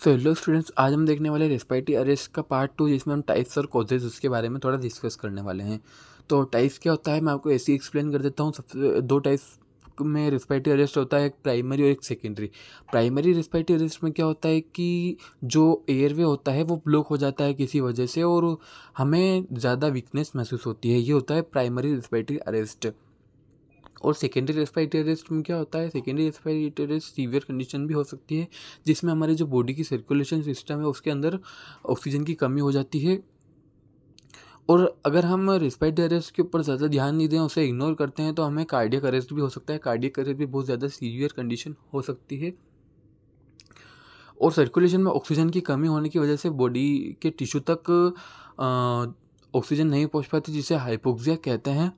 So hello students, आज हम देखने वाले रेस्पिरेटरी अरेस्ट का पार्ट 2, जिसमें हम टाइप्स और कॉजेज उसके बारे में थोड़ा डिस्कस करने वाले हैं। तो टाइप्स क्या होता है, मैं आपको ऐसे ही एक्सप्लेन कर देता हूँ। सबसे दो टाइप्स में रेस्पिरेटरी अरेस्ट होता है, एक प्राइमरी और एक सेकेंडरी। प्राइमरी रेस्पिरेटरी अरेस्ट में क्या होता है कि जो एयरवे होता है वो ब्लॉक हो जाता है किसी वजह से और हमें ज़्यादा वीकनेस महसूस होती है, ये होता है प्राइमरी रेस्पिरेटरी अरेस्ट। और सेकेंडरी रेस्पिरेटरी अरेस्ट में क्या होता है, secondary respiratory arrest severe condition भी हो सकती है, जिसमें हमारे जो बॉडी की सर्कुलेशन सिस्टम है उसके अंदर ऑक्सीजन की कमी हो जाती है। और अगर हम रेस्पिरेटरी अरेस्ट के ऊपर ज़्यादा ध्यान नहीं दें, उसे इग्नोर करते हैं, तो हमें कार्डियक अरेस्ट भी हो सकता है। कार्डियक अरेस्ट भी बहुत ज़्यादा सीवियर कंडीशन हो सकती है। और सर्कुलेशन में ऑक्सीजन की कमी होने की वजह से बॉडी के टिश्यू तक ऑक्सीजन नहीं पहुंच पाती, जिसे हाइपोक्सिया कहते हैं।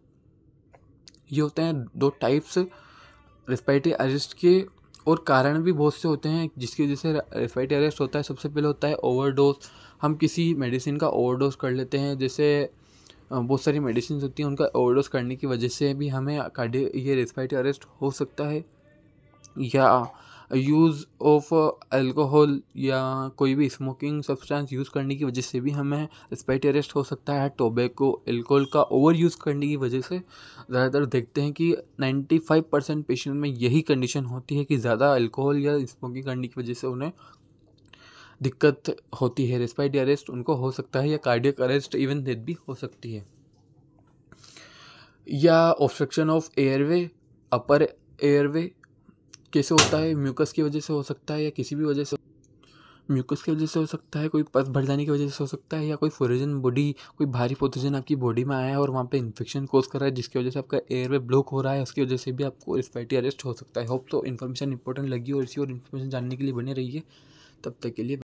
ये होते हैं दो टाइप्स रेस्पिरेटरी अरेस्ट के। और कारण भी बहुत से होते हैं जिसकी वजह से रेस्पिरेटरी अरेस्ट होता है। सबसे पहले होता है ओवरडोज। हम किसी मेडिसिन का ओवरडोज कर लेते हैं, जैसे बहुत सारी मेडिसिन होती हैं, उनका ओवरडोज करने की वजह से भी हमें ये रेस्पिरेटरी अरेस्ट हो सकता है। या यूज़ ऑफ अल्कोहल या कोई भी स्मोकिंग सब्सटेंस यूज़ करने की वजह से भी हमें रेस्पिरेटरी अरेस्ट हो सकता है। टोबैको, अल्कोहल का ओवर यूज़ करने की वजह से ज़्यादातर देखते हैं कि 95% पेशेंट में यही कंडीशन होती है कि ज़्यादा अल्कोहल या स्मोकिंग करने की वजह से उन्हें दिक्कत होती है। रेस्पिरेटरी अरेस्ट उनको हो सकता है, या कार्डियक अरेस्ट, इवन डेथ भी हो सकती है। या obstruction of airway, upper airway कैसे होता है, म्यूकस की वजह से हो सकता है, या किसी भी वजह से म्यूकस की वजह से हो सकता है, कोई पस भर जाने की वजह से हो सकता है, या कोई फोरेजन बॉडी, कोई भारी पैथोजन आपकी बॉडी में आया है और वहाँ पे इन्फेक्शन कोज कर रहा है, जिसकी वजह से आपका एयरवे ब्लॉक हो रहा है, उसकी वजह से भी आपको रेस्पिरेटरी अरेस्ट हो सकता है। होप तो इन्फॉर्मेशन इंपॉर्टेंट लगी और इसी और इन्फॉर्मेशन जानने के लिए बने रहिए। तब तक के लिए